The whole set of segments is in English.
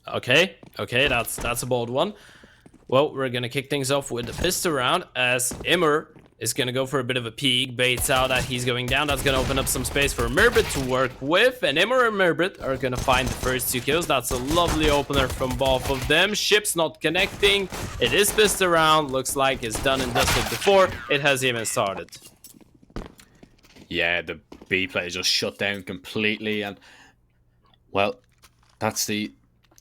Okay, that's a bold one. Well, we're gonna kick things off with the pistol round as imoRR is gonna go for a bit of a peek, baits out that he's going down. That's gonna open up some space for mIRBIT to work with, and imoRR and mIRBIT are gonna find the first 2 kills. That's a lovely opener from both of them. Ships not connecting. It is pistol round. Looks like it's done and dusted before it has even started. Yeah, the B play just shut down completely, and well, that's the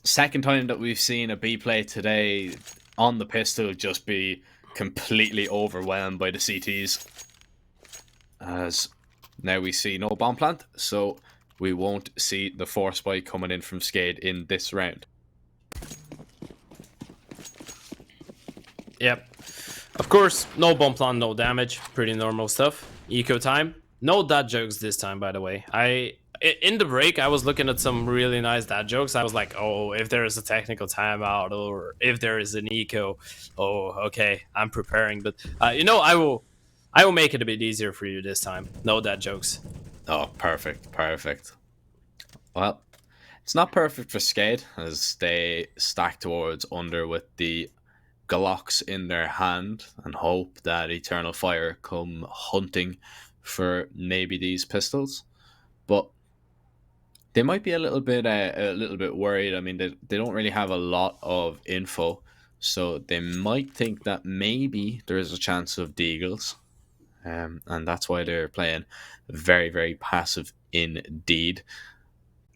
second time that we've seen a B play today on the pistol just be completely overwhelmed by the CTs. As now we see no bomb plant, so we won't see the force spike coming in from Skade in this round. Yep. Of course, no bomb plant, no damage. Pretty normal stuff. Eco time. No dad jokes this time, by the way. In the break, I was looking at some really nice dad jokes. I was like, oh, if there is a technical timeout or if there is an eco, oh, okay, I'm preparing. But, you know, I will make it a bit easier for you this time. No dad jokes. Oh, perfect, perfect. Well, it's not perfect for Skade as they stack towards under with the Glocks in their hand and hope that Eternal Fire come hunting for maybe these pistols. But they might be a little bit worried. I mean, they don't really have a lot of info, so they might think that maybe there is a chance of deagles, and that's why they're playing very, very passive indeed.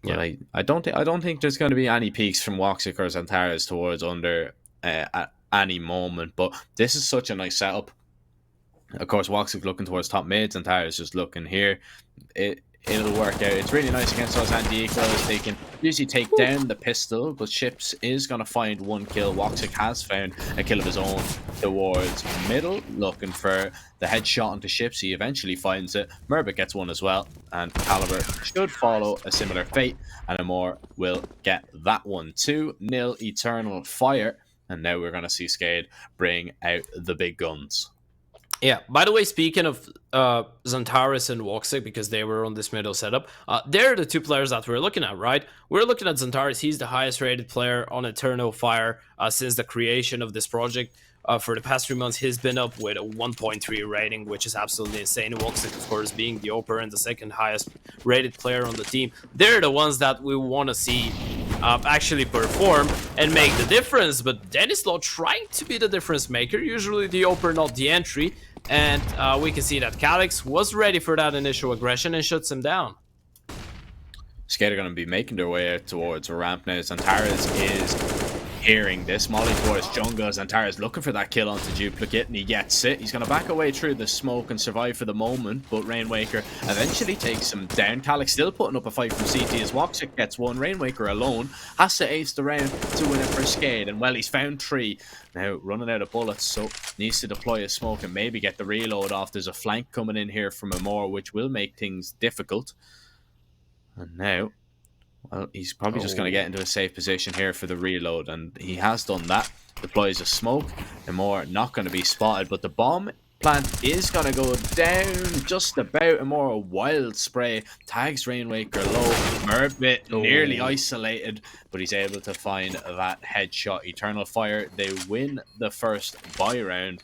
But yeah. I don't think there's going to be any peaks from WOXIC or XANTARES towards under at any moment. But this is such a nice setup. Of course, WOXIC looking towards top mids, and XANTARES just looking here. It'll work out. It's really nice against those anti-ecos. They can usually take down the pistol, but Ships is going to find 1 kill. WOXIC has found a kill of his own towards middle, looking for the headshot onto Ships. He eventually finds it. mIRBIT gets one as well, and Caliber should follow a similar fate, and imoRR will get that one. 2-0 Eternal Fire, and now we're going to see Skade bring out the big guns. Yeah, by the way, speaking of XANTARES and WOXIC, because they were on this middle setup, they're the 2 players that we're looking at, right? We're looking at XANTARES. He's the highest rated player on Eternal Fire since the creation of this project. For the past 3 months, he's been up with a 1.3 rating, which is absolutely insane. WOXIC, of course, being the OPER and the second highest rated player on the team. They're the ones that we want to see actually perform and make the difference. But Denislaw trying to be the difference maker, usually the OPER, not the entry. And we can see that Calyx was ready for that initial aggression and shuts him down. Skade are going to be making their way out towards a ramp now. XANTARES is hearing this. Molly towards jungle. XANTARES looking for that kill onto Duplicate, and he gets it. He's going to back away through the smoke and survive for the moment, but Rainwaker eventually takes him down. Calyx still putting up a fight from CT as WOXIC gets one. Rainwaker alone has to ace the round to win it for Skade, and well, he's found 3. Now running out of bullets, so needs to deploy his smoke and maybe get the reload off. There's a flank coming in here from imoRR, which will make things difficult. And now, well, he's probably just going to get into a safe position here for the reload, and he has done that. Deploys a smoke. imoRR not going to be spotted, but the bomb plant is going to go down just about. imoRR wild spray tags Rainwaker low. mIRBIT nearly isolated, but he's able to find that headshot. Eternal Fire, they win the first buy round,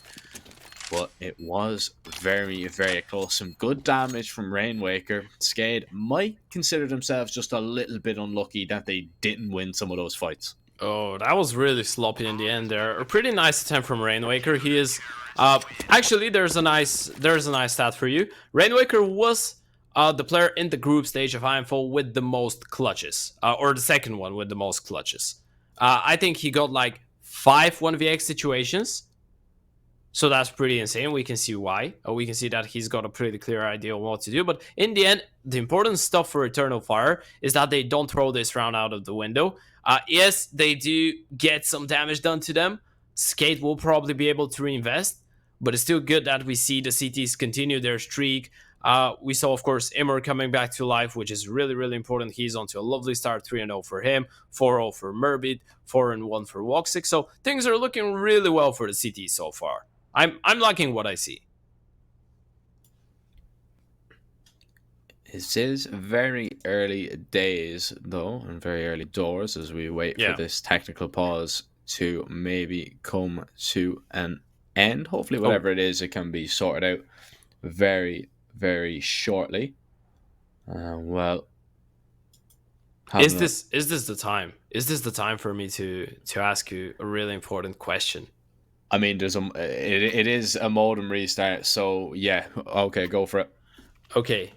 but it was very, very close. Some good damage from Rainwaker. Skade might consider themselves just a little bit unlucky that they didn't win some of those fights. Oh, that was really sloppy in the end there. A pretty nice attempt from Rainwaker. He is actually there's a nice stat for you. Rainwaker was the player in the group stage of IMFO with the most clutches, or the second one with the most clutches. I think he got like 5 1vx situations. So that's pretty insane. We can see why. We can see that he's got a pretty clear idea of what to do. But in the end, the important stuff for Eternal Fire is that they don't throw this round out of the window. Yes, they do get some damage done to them. Skade will probably be able to reinvest. But it's still good that we see the CTs continue their streak. We saw, of course, imoRR coming back to life, which is really, really important. He's onto a lovely start, 3-0 for him, 4-0 for mIRBIT, 4-1 for WOXIC. So things are looking really well for the CTs so far. I'm liking what I see. This is very early days, though, and very early doors as we wait for this technical pause to maybe come to an end. Hopefully, whatever it is, it can be sorted out very, very shortly. Well, is this the time? Is this the time for me to ask you a really important question? I mean, it is a modem restart, so yeah. Okay, go for it. Okay,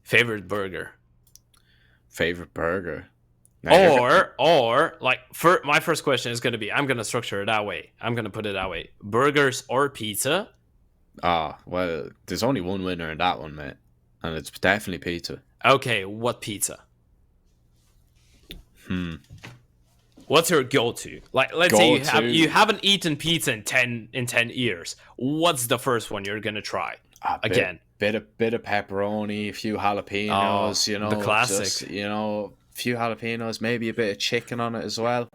favorite burger. Favorite burger. Or like, my first question is gonna be, I'm gonna structure it that way. I'm gonna put it that way: burgers or pizza. Ah, well, there's only one winner in that one, mate, and it's definitely pizza. Okay, what pizza? What's your go-to? Like, let's say you haven't eaten pizza in 10 years. What's the first one you're gonna try? Again, bit of pepperoni, a few jalapenos, you know, the classic. Just, you know, a few jalapenos, maybe a bit of chicken on it as well.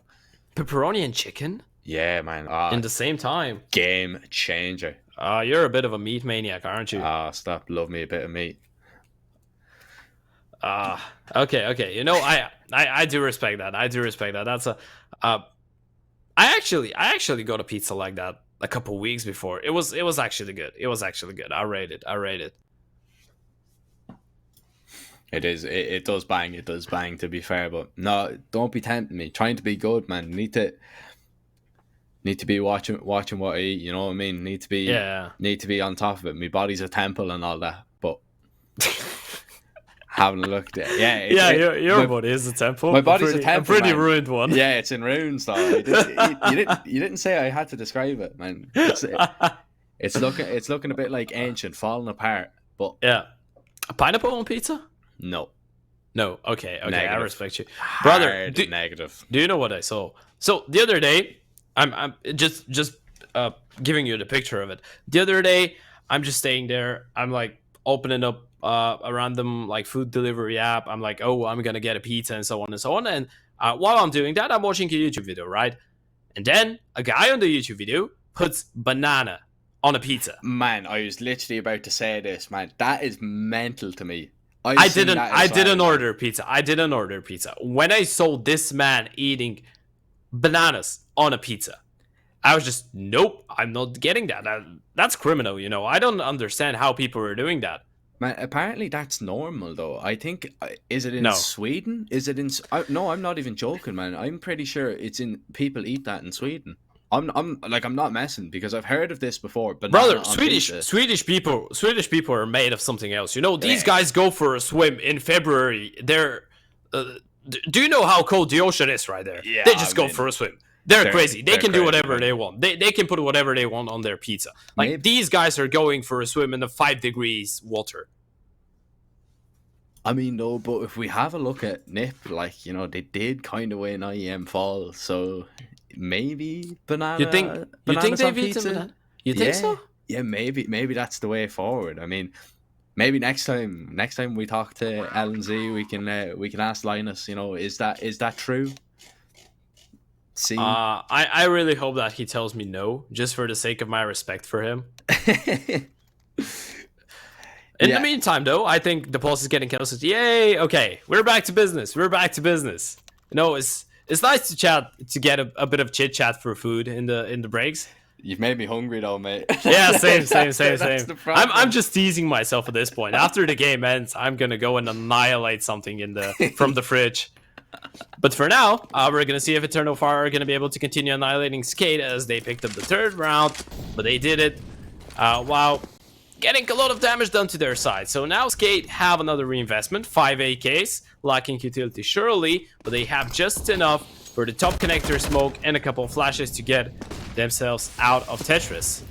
Pepperoni and chicken? Yeah, man. In the same time. Game changer. You're a bit of a meat maniac, aren't you? Stop. Love me a bit of meat. Okay. You know, I do respect that. I do respect that. That's I actually got a pizza like that a couple weeks before. It was actually good. It was actually good. I rate it. It is. It does bang. It does bang, to be fair. But no, don't be tempting me. Trying to be good, man. Need to be watching what I eat. You know what I mean? Need to be on top of it. My body's a temple and all that. But having a look at it, your body is a temple. My body's a temple. A pretty ruined one. Yeah, it's in ruins though. You didn't say I had to describe it, man. It's looking a bit like ancient, falling apart. But yeah, a pineapple on pizza? No. Okay. Negative. I respect you, brother. Negative. Do you know what I saw? So the other day, I'm just giving you the picture of it. The other day, I'm just staying there. I'm like opening up a random like food delivery app. I'm like, oh, I'm gonna get a pizza and so on and so on. And while I'm doing that, I'm watching a YouTube video, right? And then a guy on the YouTube video puts banana on a pizza. Man, I was literally about to say this, man. That is mental to me. I didn't order pizza. I didn't order pizza. When I saw this man eating bananas on a pizza, I was just, nope, I'm not getting that. That's criminal, you know. I don't understand how people are doing that. Man, apparently that's normal though. I think, is it in Sweden? Is it in? No, I'm not even joking, man. I'm pretty sure it's in. People eat that in Sweden. I'm not messing, because I've heard of this before. Brother, Swedish people are made of something else. You know, these guys go for a swim in February. They're, do you know how cold the ocean is right there? Yeah, they just go for a swim. They're crazy. They can do whatever they want. They can put whatever they want on their pizza. Like, these guys are going for a swim in the 5 degrees water. I mean, no, but if we have a look at NIP, like, you know, they did kind of win IEM fall, so maybe banana. You think they've eaten banana? You think so? Yeah, maybe that's the way forward. I mean, maybe next time we talk to LNZ, we can ask Linus. You know, is that true? See, I really hope that he tells me no, just for the sake of my respect for him. In the meantime, though, I think the pulse is getting closer. Yay! Okay, we're back to business. You know, it's nice to chat, to get a bit of chit chat for food in the breaks. You've made me hungry though, mate. Yeah, same. I'm just teasing myself at this point. After the game ends, I'm gonna go and annihilate something from the fridge. But for now, we're gonna see if Eternal Fire are gonna be able to continue annihilating Skade, as they picked up the 3rd round, but they did it while getting a lot of damage done to their side. So now Skade have another reinvestment, 5 AKs, lacking utility surely, but they have just enough for the top connector smoke and a couple of flashes to get themselves out of Tetris.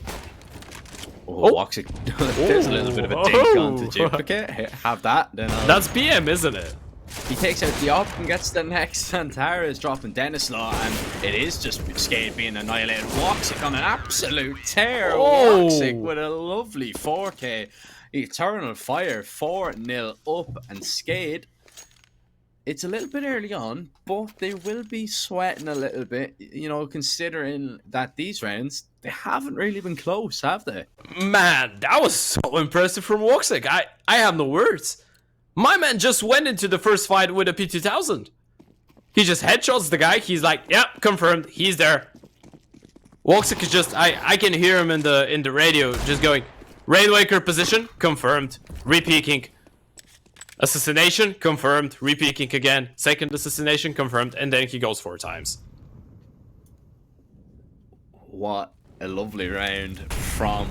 WOXİC. There's a little bit of a dink onto duplicate. Have that. Then that's PM, isn't it? He takes out the op and gets the next. Santara is dropping Denislaw, and it is just Skade being annihilated. WOXİC on an absolute tear. WOXİC with a lovely 4K. Eternal Fire 4-0 up, and Skade, it's a little bit early on, but they will be sweating a little bit, you know, considering that these rounds, they haven't really been close, have they? Man, that was so impressive from WOXİC. I have no words. My man just went into the first fight with a P2000. He just headshots the guy. He's like, yeah, confirmed. He's there. WOXİC is just, I can hear him in the radio just going, Rainwaker position, confirmed. Re-peeking. Assassination, confirmed. Re-peeking again. Second assassination, confirmed. And then he goes 4 times. What a lovely round from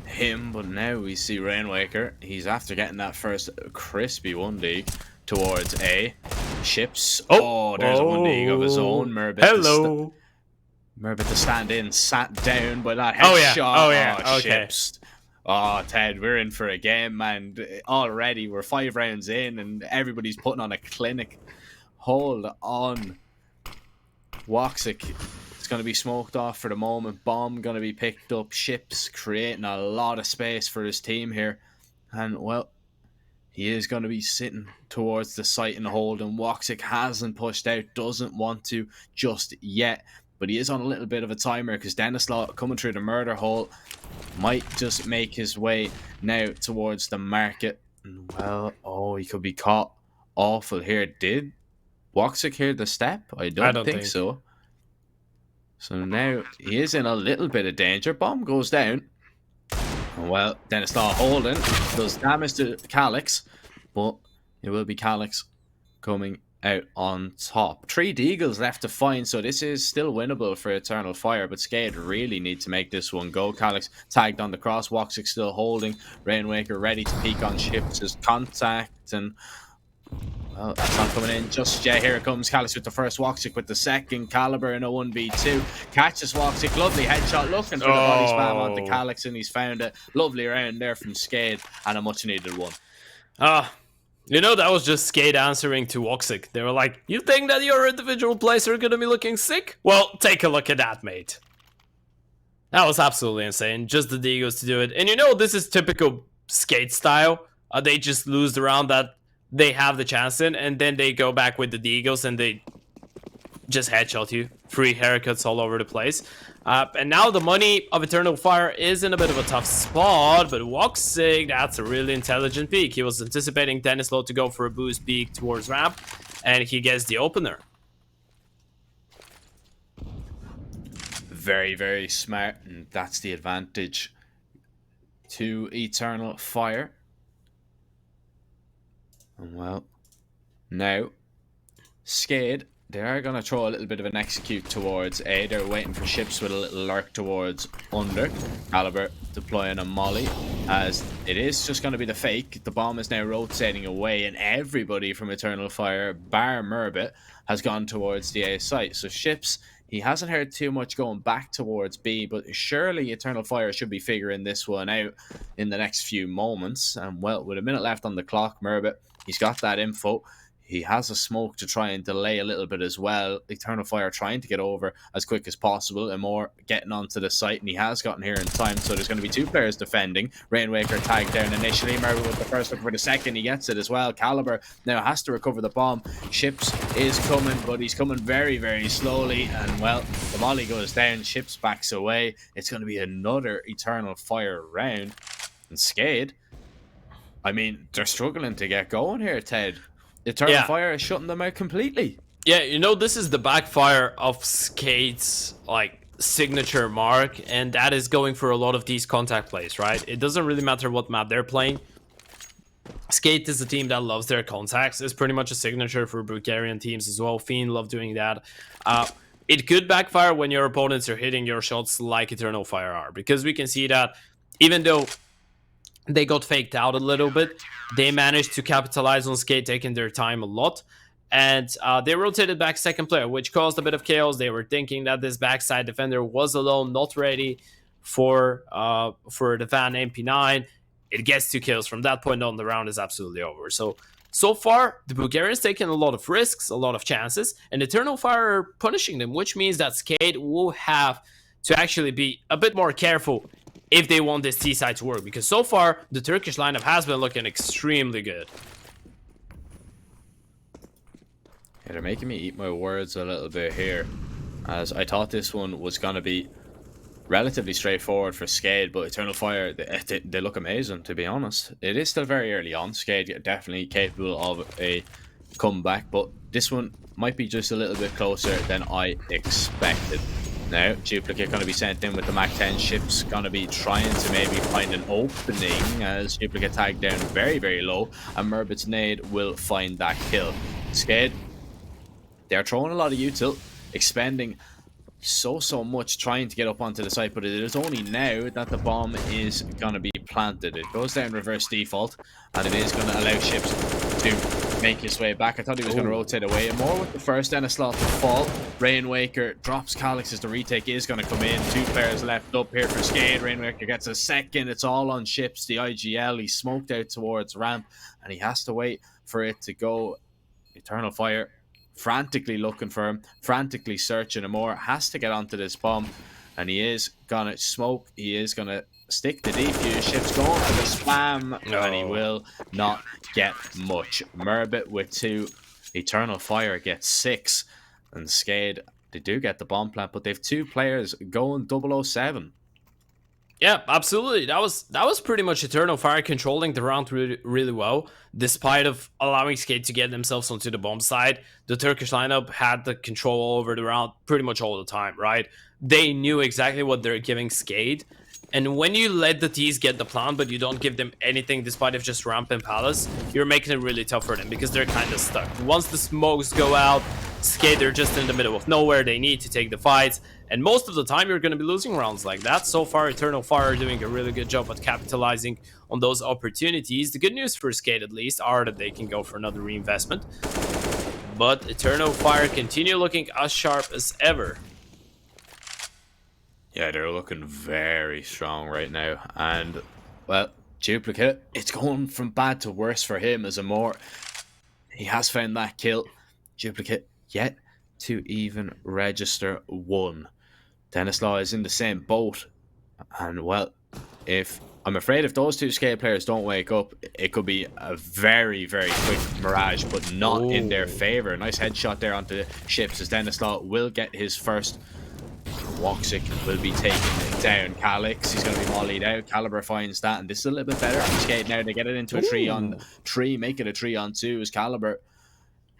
him. But now we see Rainwaker. He's after getting that first crispy 1D towards A. Ships. Oh, there's a 1D of his own. Murbit. Hello. Murbit to stand in, sat down by that headshot. Oh yeah. Okay. Ships. Oh, Ted, we're in for a game, man. Already, we're 5 rounds in, and everybody's putting on a clinic. Hold on. WOXİC is going to be smoked off for the moment. Bomb going to be picked up. Ships creating a lot of space for his team here. And, well, he is going to be sitting towards the site and hold, and WOXİC hasn't pushed out, doesn't want to just yet. But he is on a little bit of a timer because Denislaw coming through the murder hole might just make his way now towards the market. And well, oh, he could be caught awful here. Did WOXİC hear the step? I don't think so. So now he is in a little bit of danger. Bomb goes down. And well, Denislaw holding does damage to Calyx, but it will be Calyx coming out on top. 3 Deagles left to find, so this is still winnable for Eternal Fire, but Skade really need to make this one go. Calyx tagged on the cross, WOXÍC still holding, Rainwaker ready to peek on Ships' contact, and well, that's not coming in just yet. Here it comes, Calyx with the first, WOXÍC with the second, Caliber in a 1v2, catches WOXÍC, lovely headshot, looking for the body spam onto Calyx, and he's found it. Lovely round there from Skade, and a much needed one. You know, that was just Skade answering to WOXÍC. They were like, you think that your individual plays are gonna be looking sick? Well, take a look at that, mate. That was absolutely insane. Just the Deagles to do it. And you know, this is typical Skade style. They just lose the round that they have the chance in, and then they go back with the Deagles and they just headshot you. 3 haircuts all over the place. And now the money of Eternal Fire is in a bit of a tough spot, but WOXÍC, that's a really intelligent peek. He was anticipating Denislaw to go for a boost peek towards ramp, and he gets the opener. Very, very smart, and that's the advantage to Eternal Fire. And well, now, Skade, they are going to throw a little bit of an execute towards A. They're waiting for Ships with a little lurk towards under. Caliber deploying a molly, as it is just going to be the fake. The bomb is now rotating away, and everybody from Eternal Fire, bar Murbit, has gone towards the A site. So Ships, he hasn't heard too much going back towards B, but surely Eternal Fire should be figuring this one out in the next few moments. And well, with a minute left on the clock, Murbit, he's got that info. He has a smoke to try and delay a little bit as well. Eternal Fire trying to get over as quick as possible. And more getting onto the site, and he has gotten here in time. So there's going to be 2 players defending. Rainwaker tagged down initially. Murray with the first, looking for the second. He gets it as well. Caliber now has to recover the bomb. Ships is coming, but he's coming very, very slowly. And well, the volley goes down. Ships backs away. It's going to be another Eternal Fire round. And Skade, I mean, they're struggling to get going here, Ted. Eternal Fire is shutting them out completely. Yeah, you know, this is the backfire of Skade's, like, signature mark, and that is going for a lot of these contact plays, right? It doesn't really matter what map they're playing. Skade is a team that loves their contacts. It's pretty much a signature for Bulgarian teams as well. Fiend love doing that. It could backfire when your opponents are hitting your shots like Eternal Fire are, because we can see that even though they got faked out a little bit, they managed to capitalize on Skade taking their time a lot. And they rotated back second player, which caused a bit of chaos. They were thinking that this backside defender was alone, not ready for the Van MP9. It gets 2 kills. From that point on, the round is absolutely over. So far, the Bulgarians taking a lot of risks, a lot of chances, and Eternal Fire are punishing them, which means that Skade will have to actually be a bit more careful if they want this T side to work, because so far the Turkish lineup has been looking extremely good. Yeah, they're making me eat my words a little bit here, as I thought this one was going to be relatively straightforward for Skade, but Eternal Fire, they look amazing, to be honest. It is still very early on. Skade definitely capable of a comeback, but this one might be just a little bit closer than I expected. Now, Duplicate going to be sent in with the Mach 10 ships, going to be trying to maybe find an opening as Duplicate tagged down very, very low, and Murbit's nade will find that kill. Skade, they're throwing a lot of util, expending so much trying to get up onto the site, but it is only now that the bomb is going to be planted. It goes down reverse default, and it is going to allow ships to make his way back. I thought he was going to rotate away more with the first Denislot to fall. Rainwaker drops Calyx as the retake is going to come in. 2 players left up here for Skade. Rainwaker gets a second. It's all on ships. The IGL, he's smoked out towards ramp, and he has to wait for it to go. Eternal Fire frantically looking for him, frantically searching him more, has to get onto this bomb, and he is gonna smoke, he is gonna stick the defuse, ships going for the spam, and he will not get much. Murbit with 2, Eternal Fire gets 6, and Skade, they do get the bomb plant, but they've 2 players going 007. Yeah, absolutely. That was pretty much Eternal Fire controlling the round really well, despite of allowing Skade to get themselves onto the bomb side. The Turkish lineup had the control over the round pretty much all the time, right? They knew exactly what they're giving Skade, and when you let the T's get the plant, but you don't give them anything despite of just ramp and palace, you're making it really tough for them because they're kind of stuck. Once the smokes go out, Skade, they're just in the middle of nowhere. They need to take the fights, and most of the time you're going to be losing rounds like that. So far, Eternal Fire are doing a really good job at capitalizing on those opportunities. The good news for Skade, at least, are that they can go for another reinvestment. But Eternal Fire continue looking as sharp as ever. Yeah, they're looking very strong right now. And, well, Duplicate, it's going from bad to worse for him as imoRR. He has found that kill. Duplicate yet to even register 1. Denislaw is in the same boat. And, well, I'm afraid if those 2 Skade players don't wake up, it could be a very, very quick Mirage, but not in their favor. Nice headshot there onto the ships as Denislaw will get his first. WOXİC will be taking it down. Calyx, he's going to be mollied out. Caliber finds that, and this is a little bit better for Skade now. They get it into a 3-on-3, make it a 3-on-2 as Caliber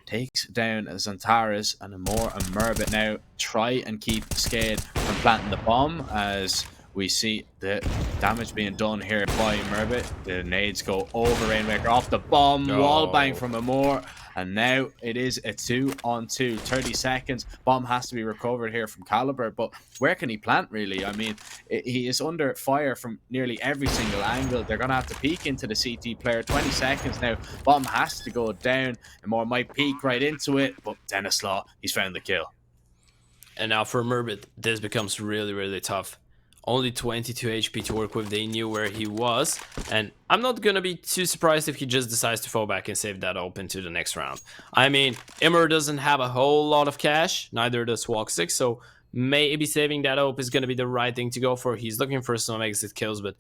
takes down Xantares, and imoRR and Murbit now try and keep Skade from planting the bomb as we see the damage being done here by Murbit. The nades go over Rainwaker off the bomb, wallbang from imoRR, and now it is a 2-on-2. 30 seconds. Bomb has to be recovered here from Caliber, but where can he plant really? I mean, he is under fire from nearly every single angle. They're going to have to peek into the CT player. 20 seconds now. Bomb has to go down. imoRR might peek right into it, but Denislaw, he's found the kill. And now for Murbit, this becomes really, really tough. Only 22 HP to work with. They knew where he was, and I'm not gonna be too surprised if he just decides to fall back and save that open to the next round. I mean, imoRR doesn't have a whole lot of cash, neither does WOXİC, so maybe saving that op is gonna be the right thing to go for. He's looking for some exit kills, but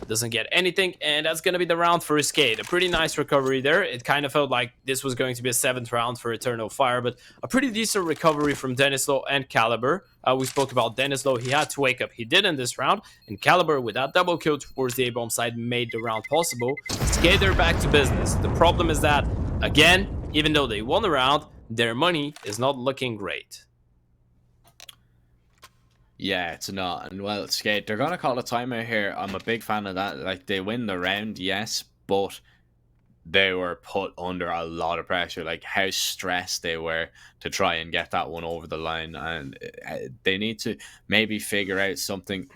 doesn't get anything, and that's gonna be the round for Skade. A pretty nice recovery there. It kind of felt like this was going to be a 7th round for Eternal Fire, but a pretty decent recovery from Denislaw and Caliber. We spoke about Denislaw. He had to wake up. He did in this round, and Caliber, with that double kill towards the A-bomb side, made the round possible. Skade are back to business. The problem is that, again, even though they won the round, their money is not looking great. Yeah, it's not. And, well, Skade, they're going to call a timeout here. I'm a big fan of that. Like, they win the round, yes, but they were put under a lot of pressure. Like, how stressed they were to try and get that one over the line. And they need to maybe figure out something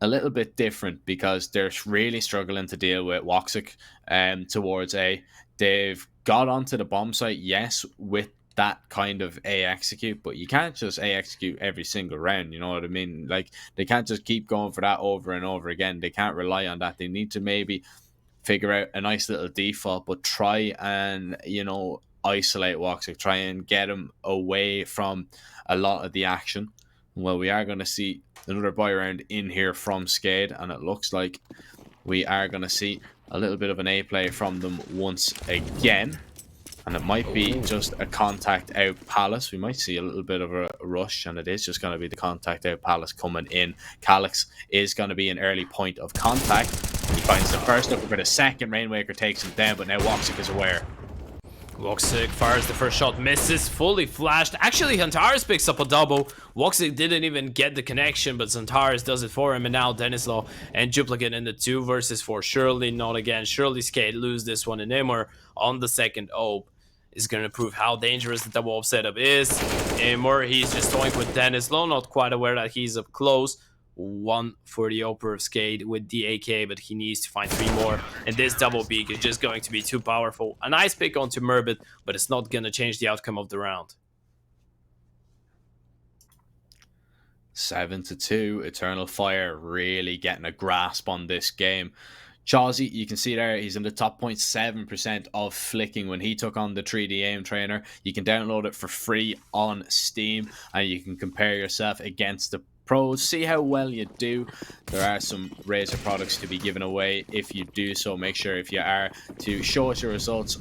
a little bit different because they're really struggling to deal with WOXİC towards A. They've got onto the bomb site, yes, with that kind of A execute, but you can't just A execute every single round, you know what I mean? Like, they can't just keep going for that over and over again. They can't rely on that. They need to maybe figure out a nice little default, but try and, you know, isolate WOXİC, try and get him away from a lot of the action. Well, we are going to see another buy round in here from Skade, and it looks like we are going to see a little bit of an A play from them once again. And it might be just a contact out Palace. We might see a little bit of a rush, and it is just going to be the contact out Palace coming in. Calyx is going to be an early point of contact. He finds the first, looking for the second. Rainwaker takes him down, but now WOXİC is aware. WOXİC fires the first shot, misses, fully flashed. Actually, Antares picks up a double. WOXİC didn't even get the connection, but Antares does it for him. And now Denislaw and Duplicate in the 2 versus 4. Surely not again. Surely Skade lose this one. And imoRR on the second AWP is going to prove how dangerous the double AWP setup is. imoRR, he's just toying with Denislaw, not quite aware that he's up close. 1 for the AWPer of Skade with the AK, but he needs to find 3 more. And this double peak is just going to be too powerful. A nice pick onto Murbit, but it's not going to change the outcome of the round. 7-2. Eternal Fire really getting a grasp on this game. Chazzy, you can see there, he's in the top 0.7% of flicking when he took on the 3D aim trainer. You can download it for free on Steam, and you can compare yourself against the pros, see how well you do. There are some Razer products to be given away. If you do so, make sure if you are to show us your results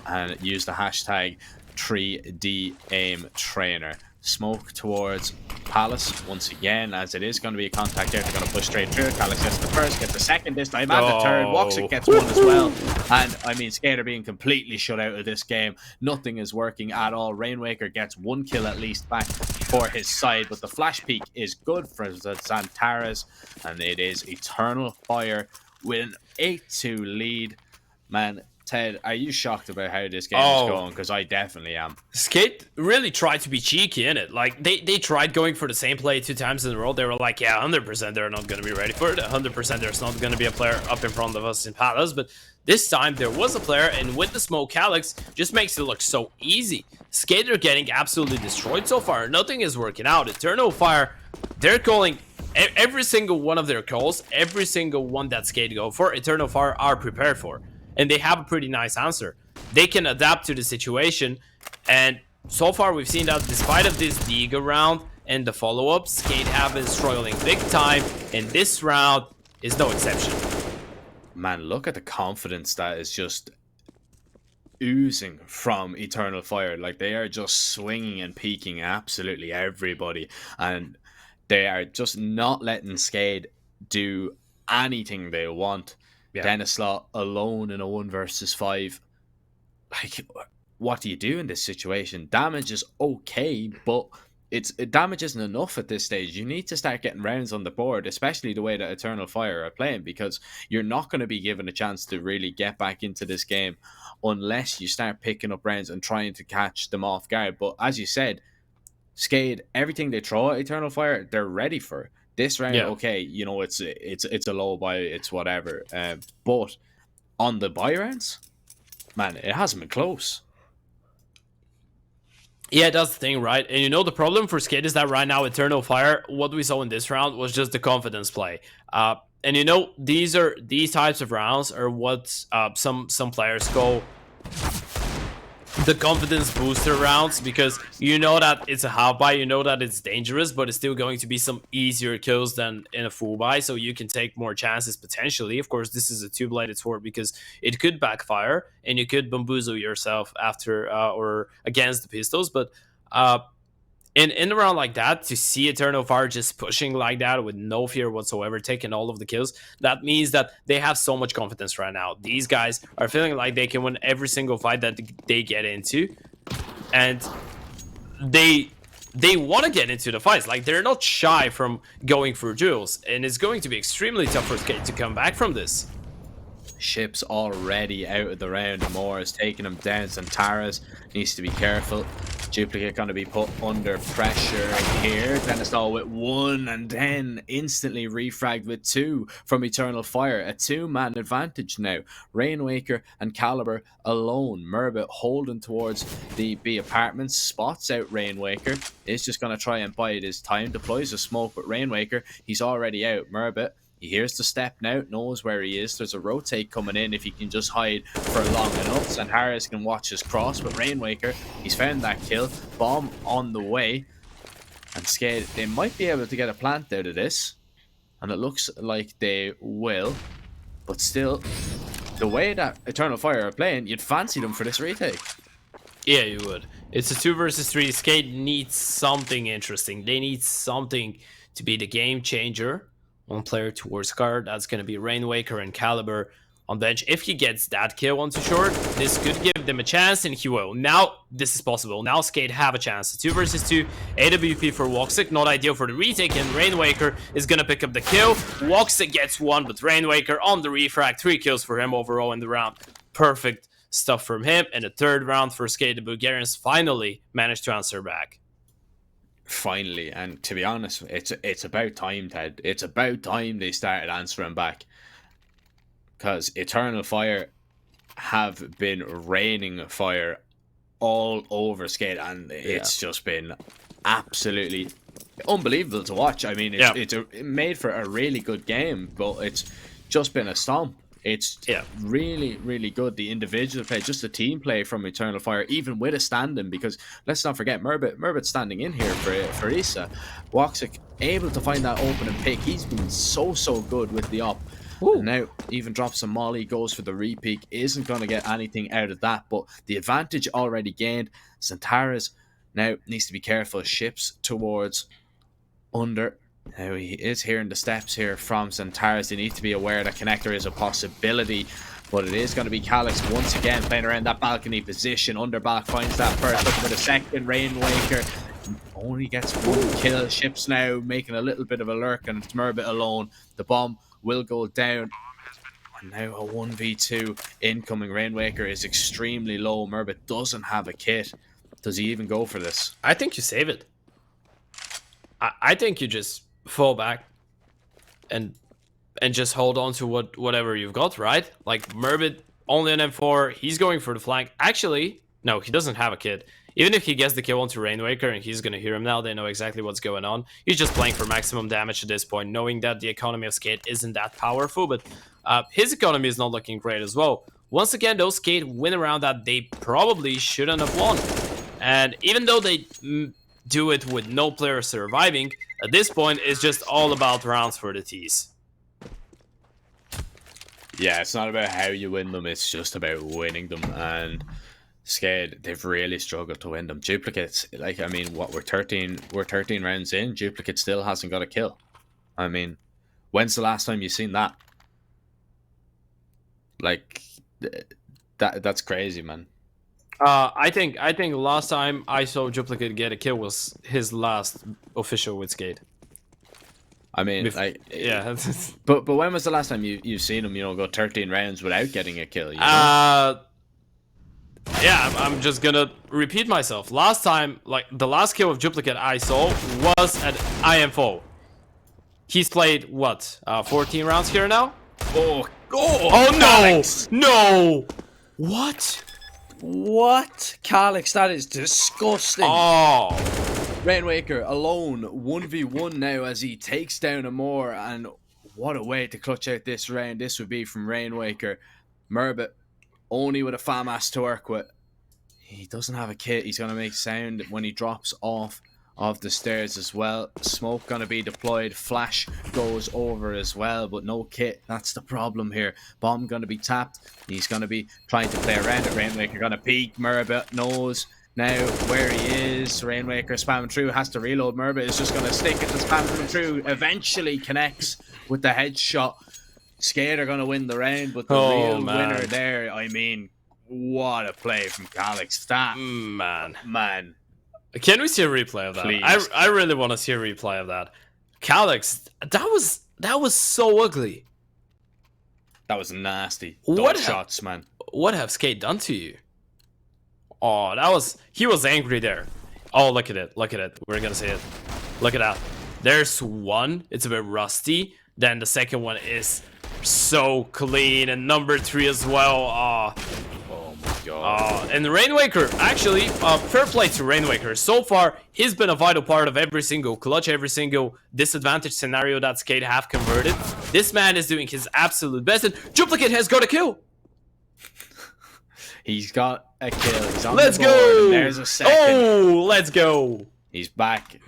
and use the hashtag 3D aim trainer. Smoke towards Palace once again, as it is going to be a contact there. They're going to push straight through. Calyx gets the first, gets the second this time, and the third. WOXİC gets one as well. And I mean, Skade are being completely shut out of this game. Nothing is working at all. Rainwaker gets 1 kill at least back for his side, but the flash peak is good for Zantares, and it is Eternal Fire with an 8-2 lead. Man, Ted, are you shocked about how this game is going? Because I definitely am. Skade really tried to be cheeky in it. Like, they tried going for the same play 2 times in a row. They were like, yeah, 100% they're not going to be ready for it. 100% there's not going to be a player up in front of us in Palace. But this time there was a player, and with the smoke, Calyx just makes it look so easy. Skade are getting absolutely destroyed so far. Nothing is working out. Eternal Fire, they're calling every single one of their calls, every single one that Skade go for, Eternal Fire are prepared for. And they have a pretty nice answer. They can adapt to the situation. And so far we've seen that despite of this Diga round and the follow-up, Skade have been struggling big time. And this round is no exception. Man, look at the confidence that is just oozing from Eternal Fire. Like, they are just swinging and peaking absolutely everybody. And they are just not letting Skade do anything they want. Yeah. Denislaw alone in a 1 versus 5. Like, what do you do in this situation? Damage is okay, but damage isn't enough at this stage. You need to start getting rounds on the board, especially the way that Eternal Fire are playing, because you're not going to be given a chance to really get back into this game unless you start picking up rounds and trying to catch them off guard. But as you said, Skade, everything they throw at Eternal Fire, they're ready for. This round, okay, you know, it's a low buy, it's whatever. But on the buy rounds, man, it hasn't been close. Yeah, that's the thing, right? And you know, the problem for Skade is that right now, Eternal Fire, what we saw in this round was just the confidence play. And you know, these types of rounds are what some players call the confidence booster rounds, because you know that it's a half buy, you know that it's dangerous, but it's still going to be some easier kills than in a full buy, so you can take more chances potentially. Of course, this is a 2-bladed sword because it could backfire and you could bamboozle yourself after or against the pistols, but in a round like that, to see Eternal Fire just pushing like that with no fear whatsoever, taking all of the kills, that means that they have so much confidence right now. These guys are feeling like they can win every single fight that they get into, and they want to get into the fights. Like, they're not shy from going for duels, and it's going to be extremely tough for Skade to come back from this. Ship's already out of the round. imoRR is taking him down. Zantares needs to be careful. Duplicate going to be put under pressure here. Denislaw with 1, and then instantly refragged with 2 from Eternal Fire. A 2-man advantage now. Rainwaker and Caliber alone. Murbit holding towards the B apartments. Spots out Rainwaker. Is just going to try and bide his time. Deploys a smoke, but Rainwaker, he's already out. Murbit, he hears the step now, knows where he is. There's a rotate coming in if he can just hide for long enough. And Harris can watch his cross, but Rainwaker, he's found that kill. Bomb on the way. And Skade, they might be able to get a plant out of this. And it looks like they will. But still, the way that Eternal Fire are playing, you'd fancy them for this retake. Yeah, you would. It's a 2 versus 3. Skade needs something interesting. They need something to be the game changer. One player towards card. That's going to be Rainwaker and Caliber on bench. If he gets that kill onto short, this could give them a chance, and he will. Now, this is possible. Now, Skade have a chance. 2 versus 2. AWP for WOXIC. Not ideal for the retake, and Rainwaker is going to pick up the kill. WOXIC gets 1, but Rainwaker on the refrag. 3 kills for him overall in the round. Perfect stuff from him. And the third round for Skade, the Bulgarians finally managed to answer back. Finally, and to be honest, it's about time, Ted. It's about time they started answering back. Because Eternal Fire have been raining fire all over Skade, and it's just been absolutely unbelievable to watch. I mean, it's made for a really good game, but it's just been a stomp. It's really, really good. The individual play, just the team play from Eternal Fire, even with a stand-in, because let's not forget Murbit standing in here for Issa. WOXIC able to find that opening pick. He's been so good with the op. And now even drops a molly, goes for the repeat, isn't going to get anything out of that, but the advantage already gained. Santaras now needs to be careful, ships towards under. Now he is hearing the steps here from Santaras. They need to be aware that connector is a possibility, but it is going to be Calyx once again playing around that balcony position. Underback finds that first, looking for the second. Rainwaker only gets 1 kill. Ships now making a little bit of a lurk, and it's Murbit alone. The bomb will go down. And now a 1v2 incoming. Rainwaker is extremely low. Murbit doesn't have a kit. Does he even go for this? I think you save it. I think you just fall back and just hold on to whatever you've got, right? Like Murbit only an M4, he's going for the flank. Actually, no, he doesn't have a kit. Even if he gets the kill onto Rainwaker and he's gonna hear him now, they know exactly what's going on. He's just playing for maximum damage at this point, knowing that the economy of Skade isn't that powerful, but his economy is not looking great as well. Once again, those Skade win around that they probably shouldn't have won. And even though they do it with no player surviving, at this point, it's just all about rounds for the T's. Yeah, it's not about how you win them, it's just about winning them. And Skade, they've really struggled to win them. Duplicates, like, I mean, what, we're 13 rounds in, Duplicate still hasn't got a kill. I mean, when's the last time you've seen that? Like, that's crazy, man. I think last time I saw Duplicate get a kill was his last official with Skade. I mean, yeah. but when was the last time you've seen him, you know, go 13 rounds without getting a kill? You know? Yeah, I'm just gonna repeat myself. Last time, like the last kill of Duplicate I saw was at IM4. He's played what? 14 rounds here now. Oh no! Calyx. No! What? What? Calyx, that is disgusting. Oh. Rainwaker alone, 1v1 now as he takes down a more, and what a way to clutch out this round this would be from Rainwaker. Murbit only with a FAMAS to work with. He doesn't have a kit. He's going to make sound when he drops off of the stairs as well. Smoke going to be deployed. Flash goes over as well, but no kit. That's the problem here. Bomb going to be tapped. He's going to be trying to play around it. Rainwaker going to peek. Murbit knows now where he is. Rainwaker spamming through. Has to reload. Murbit is just going to stick it to spamming him through. Eventually connects with the headshot. Skade are going to win the round, but the real winner there, I mean, what a play from Calyx. That, man. Can we see a replay of that? Please. I really want to see a replay of that. Calyx, that was so ugly. That was nasty. What shots, man. What have Skade done to you? Oh, he was angry there. Oh, look at it. We're going to see it. Look at that. There's one. It's a bit rusty. Then the second one is so clean, and number 3 as well. Oh my god. And Rainwaker, actually, fair play to Rainwaker. So far, he's been a vital part of every single clutch, every single disadvantage scenario that Skade have converted. This man is doing his absolute best, and Duplicate has got a kill. He's got a kill. He's on let's the board, go. And there's a second. Oh, let's go. He's back.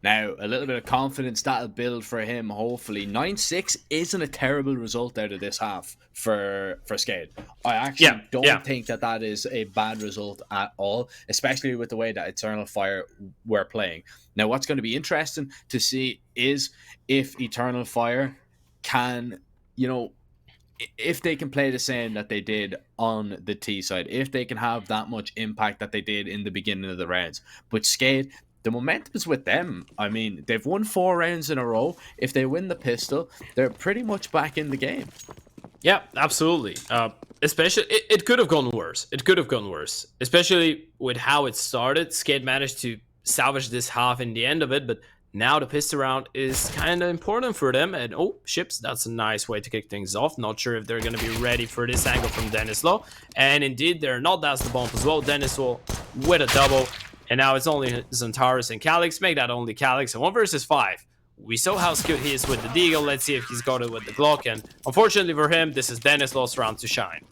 Now, a little bit of confidence that'll build for him, hopefully. 9-6 isn't a terrible result out of this half for Skade. I actually don't think that is a bad result at all, especially with the way that Eternal Fire were playing. Now, what's going to be interesting to see is if Eternal Fire can, you know, if they can play the same that they did on the T side, if they can have that much impact that they did in the beginning of the rounds. But Skade, the momentum is with them. I mean, they've won 4 rounds in a row. If they win the pistol, they're pretty much back in the game. Yeah, absolutely. Especially, it could have gone worse. It could have gone worse. Especially with how it started. Skade managed to salvage this half in the end of it, but now the pistol round is kind of important for them. And oh, ships, that's a nice way to kick things off. Not sure if they're going to be ready for this angle from Denislaw. And indeed, they're not. That's the bump as well. Denislaw with a double. And now it's only Xantares and Calyx. Make that only Calyx. And 1 versus 5. We saw how skilled he is with the Deagle. Let's see if he's got it with the Glock. And unfortunately for him, this is Denislaw's round to shine.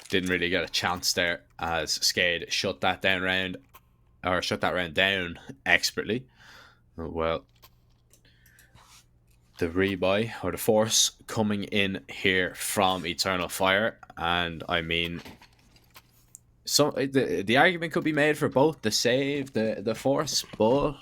Didn't really get a chance there as Skade shut that round down expertly. Well, the rebuy or the force coming in here from Eternal Fire. And I mean, so the argument could be made for both the save, the force, but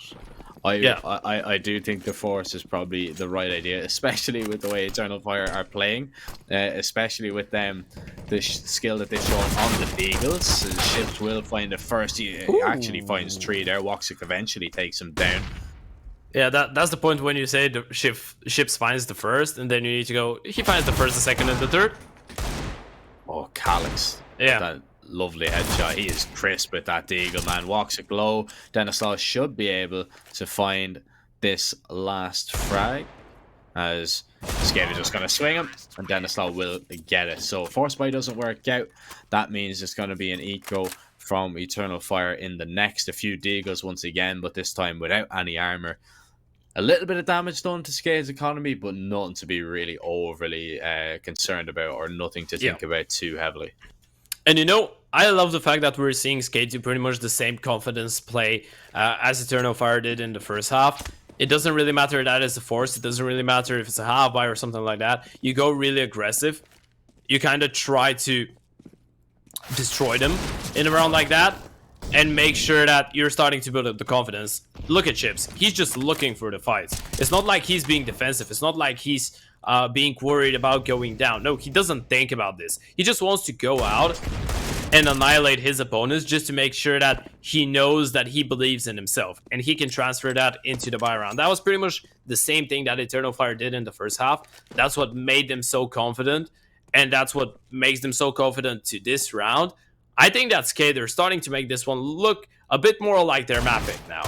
I do think the force is probably the right idea, especially with the way Eternal Fire are playing, especially with them the skill that they've shown on the Deagles. Ships will find the first. He actually finds 3 there. WOXİC eventually takes him down. Yeah, that's the point when you say the ships finds the first, and then you need to go. He finds the first, the second, and the third. Oh, Calyx! Yeah. That lovely headshot. He is crisp with that Deagle, man. WOXİC low. Denislaw should be able to find this last frag, as Skade is just going to swing him, and Denislaw will get it. So force buy doesn't work out. That means it's going to be an eco from Eternal Fire in the next. A few Deagles once again, but this time without any armor. A little bit of damage done to Skade's economy, but nothing to be really overly concerned about, or nothing to think about too heavily. And you know, I love the fact that we're seeing Skade do pretty much the same confidence play as Eternal Fire did in the first half. It doesn't really matter that it's a force. It doesn't really matter if it's a half buy or something like that. You go really aggressive. You kind of try to destroy them in a round like that, and make sure that you're starting to build up the confidence. Look at Chips. He's just looking for the fights. It's not like he's being defensive. It's not like he's being worried about going down. No, he doesn't think about this. He just wants to go out and annihilate his opponents just to make sure that he knows that he believes in himself, and he can transfer that into the buy round. That was pretty much the same thing that Eternal Fire did in the first half. That's what made them so confident, and that's what makes them so confident to this round. I think that Skade are starting to make this one look a bit more like their map pick now.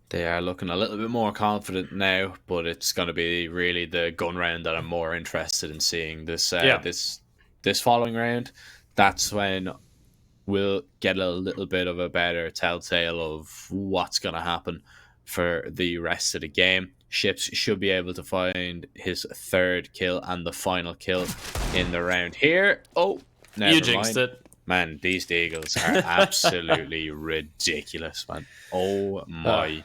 They are looking a little bit more confident now, but it's going to be really the gun round that I'm more interested in seeing. This following round, that's when we'll get a little bit of a better telltale of what's going to happen for the rest of the game. Ships should be able to find his 3rd kill and the final kill in the round here. Oh, never You jinxed mind. it. Man, these Deagles are absolutely ridiculous, man. Oh my.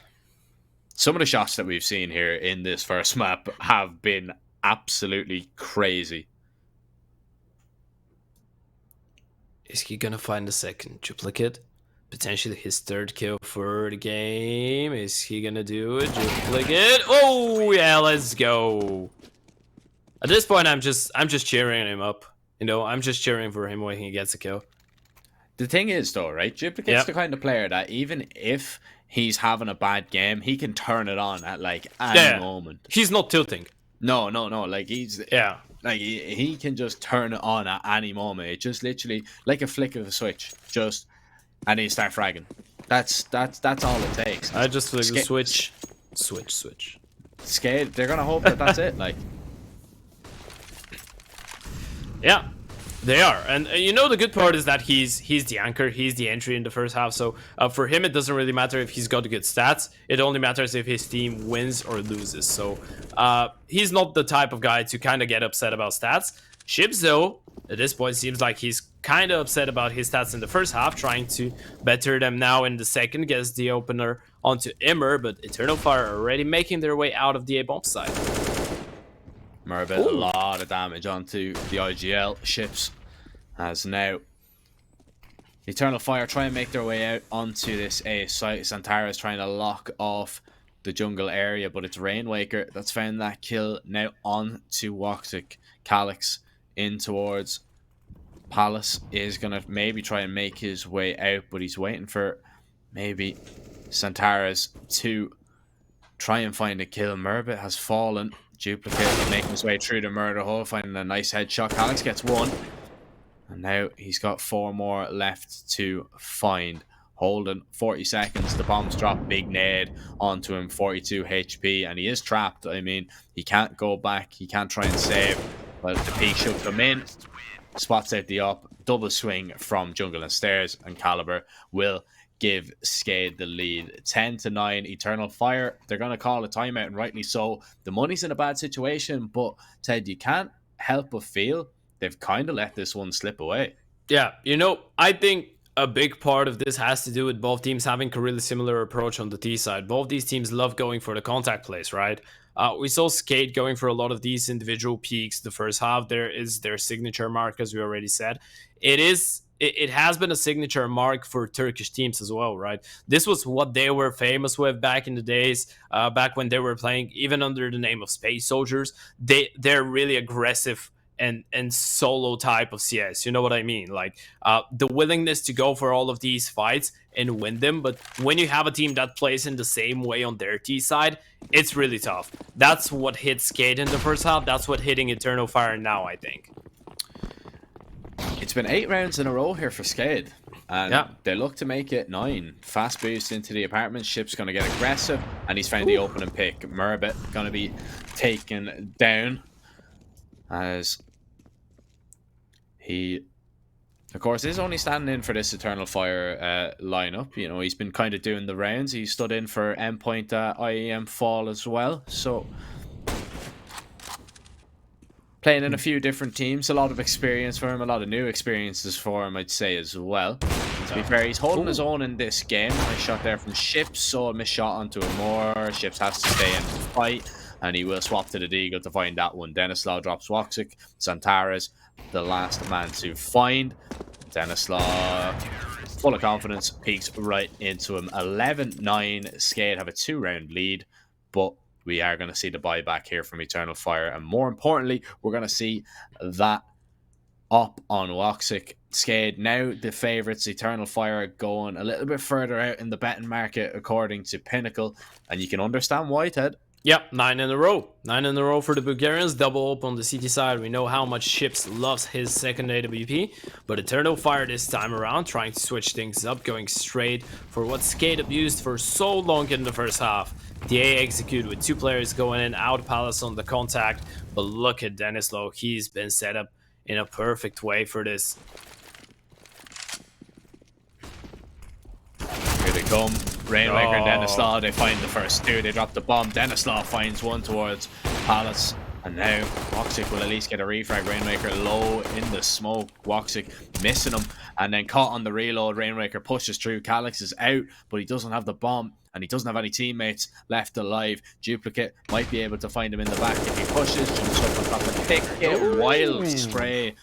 Some of the shots that we've seen here in this first map have been absolutely crazy. Is he gonna find a second duplicate? Potentially his 3rd kill for the game. Is he gonna do it? Duplicate. Oh yeah, let's go. At this point, I'm just cheering him up. You know, I'm just cheering for him when he gets a kill. The thing is, though, right? Duplicate's the kind of player that even if he's having a bad game, he can turn it on at like any moment. He's not tilting. No. Like he's like he can just turn it on at any moment. It's just literally like a flick of a switch. Just and he start fragging. That's all it takes. I just flick the switch. Skade, they're gonna hope that that's it. Like, yeah, they are. And you know, the good part is that he's the anchor. He's the entry in the first half. So for him, it doesn't really matter if he's got good stats. It only matters if his team wins or loses. So he's not the type of guy to kind of get upset about stats. Ships, though, At this point, seems like he's kind of upset about his stats in the first half, trying to better them now in the second. Gets the opener onto imoRR, but Eternal Fire already making their way out of the A-bomb side. imoRR a lot of damage onto the IGL ships, as now Eternal Fire try and make their way out onto this A site. Santara is trying to lock off the jungle area, but it's Rainwaker that's found that kill. Now on to WOXİC. Calyx in towards Palace is going to maybe try and make his way out, but he's waiting for maybe Santara's to try and find a kill. Murbit has fallen. Duplicate making his way through the murder hole, finding a nice headshot. Calyx gets one. And now he's got 4 more left to find. Holden, 40 seconds. The bombs drop. Big nade onto him. 42 HP. And he is trapped. I mean, he can't go back. He can't try and save. But the peak should come in. Spots out the up. Double swing from jungle and stairs. And Caliber will give Skade the lead. 10-9. Eternal Fire. They're going to call a timeout, and rightly so. The money's in a bad situation. But, Ted, you can't help but feel they've kind of let this one slip away. Yeah, you know, I think a big part of this has to do with both teams having a really similar approach on the T side. Both these teams love going for the contact plays, right? We saw Skade going for a lot of these individual peaks. The first half, there is their signature mark, as we already said. It has been a signature mark for Turkish teams as well, right? This was what they were famous with back in the days, back when they were playing, even under the name of Space Soldiers. They're really aggressive and solo type of CS, you know what I mean? Like the willingness to go for all of these fights and win them. But when you have a team that plays in the same way on their T side, it's really tough. That's what hit Skade in the first half. That's what hitting Eternal Fire now, I think. It's been 8 rounds in a row here for Skade, and they look to make it 9. Fast boost into the apartment. Ship's going to get aggressive, and he's found the opening pick. Murbit going to be taken down, as he, of course, is only standing in for this Eternal Fire lineup. You know, he's been kind of doing the rounds. He stood in for Endpoint IEM Fall as well. So, playing in a few different teams, a lot of experience for him, a lot of new experiences for him, I'd say, as well. To be fair, he's holding his own in this game. Nice shot there from Ships, so a missed shot onto him more. Ships has to stay in the fight, and he will swap to the Deagle to find that one. Denislaw drops WOXİC. Santara's the last man to find. Denislaw, full of confidence, peeks right into him. 11-9. Skade have a 2-round lead, but we are going to see the buyback here from Eternal Fire, and more importantly, we're going to see that up on WOXİC. Skade now the favourites. Eternal Fire going a little bit further out in the betting market according to Pinnacle, and you can understand why, Ted. Yep, 9 in a row. 9 in a row for the Bulgarians. Double up on the CT side. We know how much Ships loves his second AWP. But Eternal Fire this time around, trying to switch things up, going straight for what Skade abused for so long in the first half. The A execute with 2 players going in, out Palace on the contact. But look at Denislaw. He's been set up in a perfect way for this. Here they come. Rainwaker and Denislaw, they find the first 2. They drop the bomb. Denislaw finds one towards Palace. And now WOXİC will at least get a refrag. Rainwaker low in the smoke. WOXİC missing him. And then caught on the reload. Rainwaker pushes through. Calyx is out, but he doesn't have the bomb. And he doesn't have any teammates left alive. Duplicate might be able to find him in the back if he pushes. Jumps up on top of the pick. Wild spray.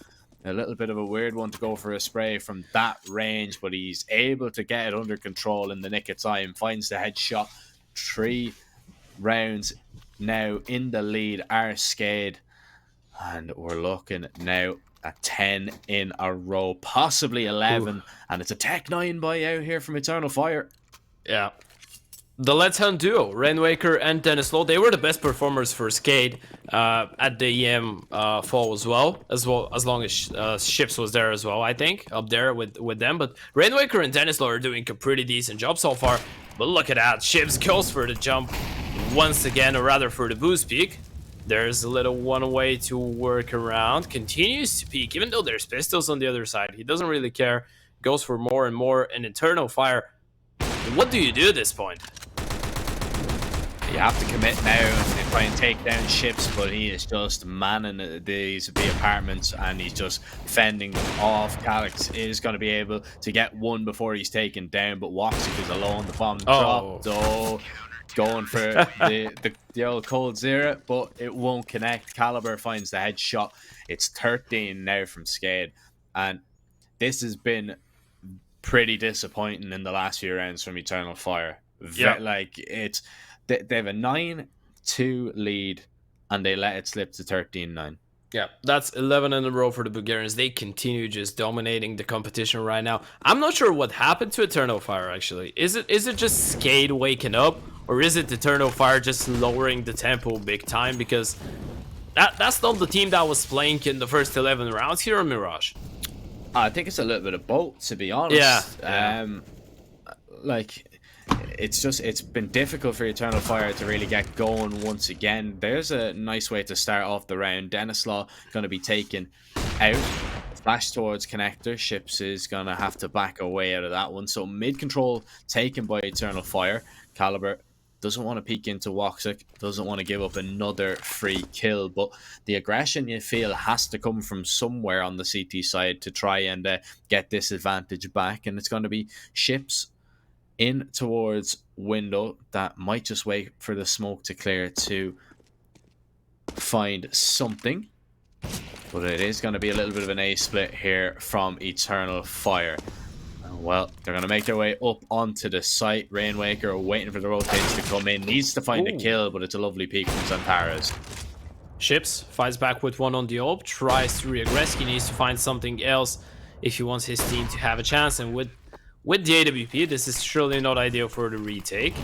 A little bit of a weird one to go for a spray from that range, but he's able to get it under control in the nick of time. Finds the headshot. 3 rounds now in the lead are Skade. And we're looking now at 10 in a row, possibly 11. Ooh. And it's a Tech 9 buy out here from Eternal Fire. Yeah. The Let's Hunt duo, Rainwaker and Denislaw, they were the best performers for Skade at the EM fall as long as Ships was there as well, I think, up there with them. But Rainwaker and Denislaw are doing a pretty decent job so far. But look at that, Ships goes for the jump once again, or rather for the boost peak. There's a little one way to work around, continues to peek, even though there's pistols on the other side. He doesn't really care, goes for more and more, and Eternal Fire. What do you do at this point? You have to commit now and try and take down ships, but he is just manning the apartments and he's just fending them off. Calyx is going to be able to get one before he's taken down, but WOXIC is alone. The bomb dropped. Oh, going for the old cold zero, but it won't connect. Caliber finds the headshot. It's 13 now from Skade, and this has been pretty disappointing in the last few rounds from Eternal Fire. Yeah. Like, it's they have a 9-2 lead and they let it slip to 13-9. Yeah, that's 11 in a row for the Bulgarians. They continue just dominating the competition right now. I'm not sure what happened to Eternal Fire, actually. Is it just Skade waking up, or is it Eternal Fire just lowering the tempo big time? Because that's not the team that was playing in the first 11 rounds here on Mirage. I think it's a little bit of both, to be honest. Yeah. Like, it's been difficult for Eternal Fire to really get going once again. There's a nice way to start off the round. Denislaw going to be taken out. Flash towards connector. Ships is going to have to back away out of that one. So mid control taken by Eternal Fire. Caliber doesn't want to peek into WOXIC, doesn't want to give up another free kill, but the aggression you feel has to come from somewhere on the CT side to try and get this advantage back, and it's going to be ships in towards window that might just wait for the smoke to clear to find something, but it is going to be a little bit of an A split here from Eternal Fire. Well, they're going to make their way up onto the site. Rainwaker waiting for the rotates to come in. Needs to find a kill, but it's a lovely peek from Xantares. Ships fights back with one on the op, tries to reaggress. He needs to find something else if he wants his team to have a chance. And with the AWP, this is surely not ideal for the retake.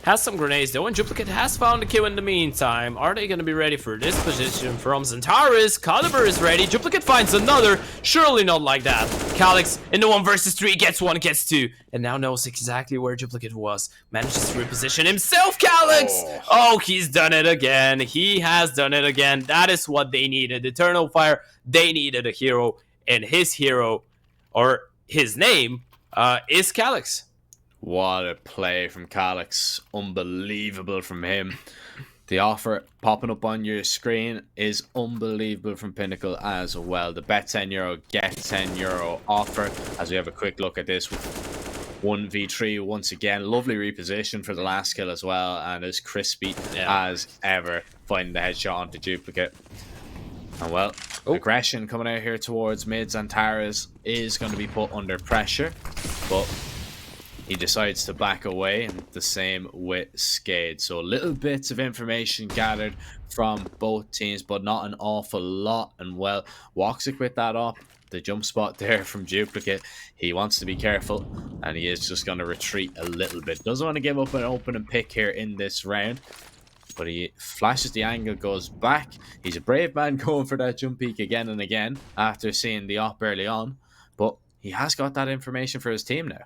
Has some grenades though, and Duplicate has found a kill in the meantime. Are they going to be ready for this position from Xantares? Caliber is ready. Duplicate finds another. Surely not like that. Calyx in the 1 versus 3 gets 1, gets 2, and now knows exactly where Duplicate was. Manages to reposition himself. Calyx! Oh, he's done it again. He has done it again. That is what they needed. Eternal Fire, they needed a hero, and his hero, or his name, is Calyx. What a play from Calyx. Unbelievable from him. The offer popping up on your screen is unbelievable from Pinnacle as well. The bet €10, get €10 offer as we have a quick look at this. 1v3 once again. Lovely reposition for the last kill as well, and as crispy as ever, finding the headshot onto Duplicate. And well, aggression coming out here towards mid. Xantares is going to be put under pressure, but he decides to back away, and the same with Skade. So little bits of information gathered from both teams, but not an awful lot. And well, WOXIC with that up, the jump spot there from Duplicate. He wants to be careful, and he is just going to retreat a little bit. Doesn't want to give up an open and pick here in this round, but he flashes the angle, goes back. He's a brave man going for that jump peek again and again after seeing the op early on, but he has got that information for his team now.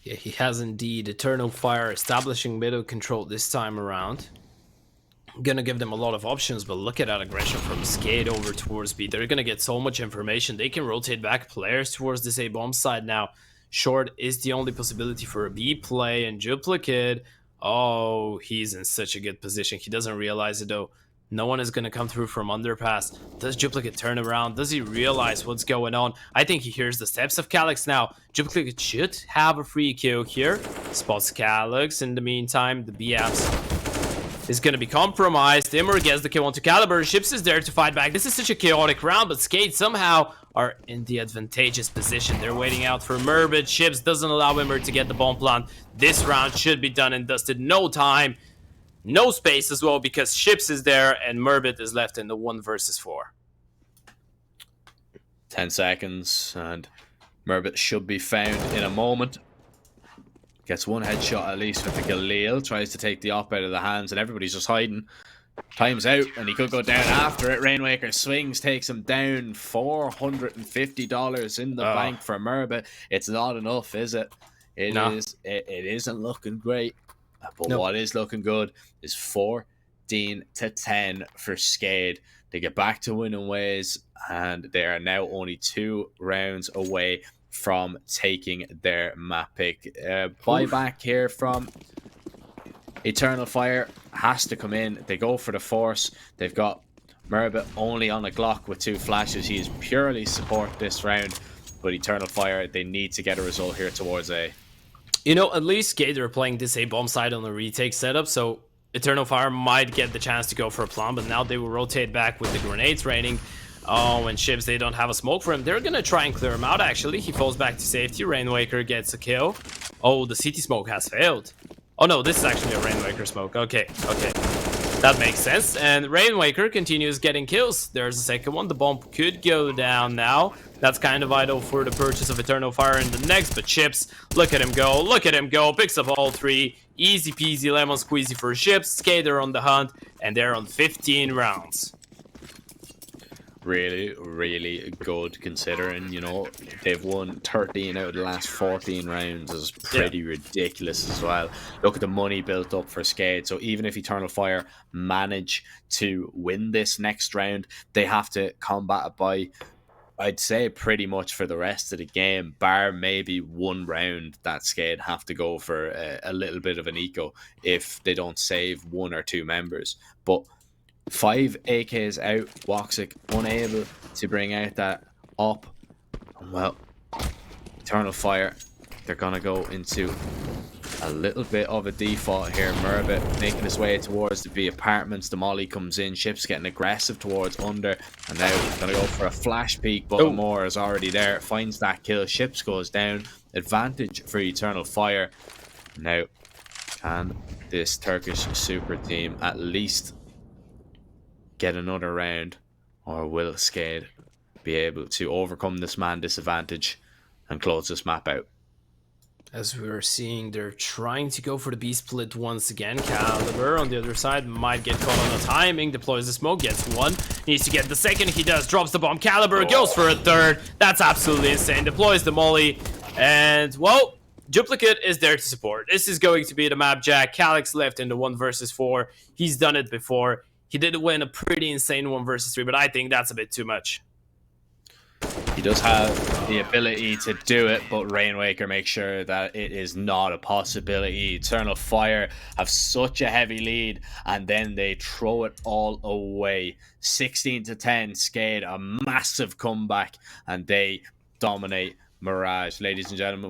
Yeah, he has indeed. Eternal Fire establishing middle control this time around. Gonna give them a lot of options, but look at that aggression from Skade over towards B. They're gonna get so much information. They can rotate back players towards this A-bomb side now. Short is the only possibility for a B play, and Duplicate, oh, he's in such a good position. He doesn't realize it though. No one is going to come through from underpass. Does Duplicate turn around? Does he realize what's going on? I think he hears the steps of Calyx now. Duplicate should have a free kill here. Spots Calyx. In the meantime, the B-apps is going to be compromised. imoRR gets the kill onto Caliber. Ships is there to fight back. This is such a chaotic round, but Skade somehow are in the advantageous position. They're waiting out for imoRR, but Ships doesn't allow imoRR to get the bomb plant. This round should be done and dusted. No time. No space as well, because Ships is there and Murbit is left in the 1 versus 4. 10 seconds and Murbit should be found in a moment. Gets one headshot at least with the Galil. Tries to take the op out of the hands and everybody's just hiding. Time's out and he could go down after it. Rainwaker swings, takes him down. $450 in the bank for Murbit. It's not enough, is it? It isn't looking great. But what is looking good is 14-10 for Skade to get back to winning ways, and they are now only 2 rounds away from taking their map pick. Buyback here from Eternal Fire has to come in. They go for the Force. They've got MİRAGE only on a Glock with 2 flashes. He is purely support this round. But Eternal Fire, they need to get a result here towards A. You know, at least Skade are playing this A bomb side on the retake setup, so Eternal Fire might get the chance to go for a plum, but now they will rotate back with the grenades raining. Oh, and Ships, they don't have a smoke for him. They're gonna try and clear him out, actually. He falls back to safety. Rainwaker gets a kill. Oh, the CT smoke has failed. Oh no, this is actually a Rainwaker smoke. Okay, okay. That makes sense. And Rainwaker continues getting kills. There's a second one. The bomb could go down now. That's kind of vital for the purchase of Eternal Fire in the next. But Ships, look at him go. Look at him go. Picks up all 3. Easy peasy lemon squeezy for Ships. Skader on the hunt. And they're on 15 rounds. Really, really good considering, you know, they've won 13 out of the last 14 rounds. Is pretty ridiculous as well. Look at the money built up for Skade. So even if Eternal Fire manage to win this next round, they have to combat it by, I'd say, pretty much for the rest of the game, bar maybe one round that Skade have to go for a little bit of an eco if they don't save 1 or 2 members. But 5 AKs out, WOXİC unable to bring out that up. Well, Eternal Fire, they're going to go into a little bit of a default here. MİRAGE making his way towards the apartments. The molly comes in. Ships getting aggressive towards under. And now he's going to go for a flash peek. But imoRR is already there. Finds that kill. Ships goes down. Advantage for Eternal Fire. Now, can this Turkish super team at least get another round, or will Skade be able to overcome this man disadvantage and close this map out? As we were seeing, they're trying to go for the B split once again. Caliber on the other side might get caught on the timing, deploys the smoke, gets 1, needs to get the second, he does, drops the bomb. Caliber goes for a 3rd. That's absolutely insane. Deploys the molly, and well, Duplicate is there to support. This is going to be the map jack. Calyx left in the 1 versus 4. He's done it before. He did win a pretty insane 1 versus 3, but I think that's a bit too much. He does have the ability to do it, but Rainwaker makes sure that it is not a possibility. Eternal Fire have such a heavy lead, and then they throw it all away. 16-10, Skade, a massive comeback, and they dominate Mirage. Ladies and gentlemen,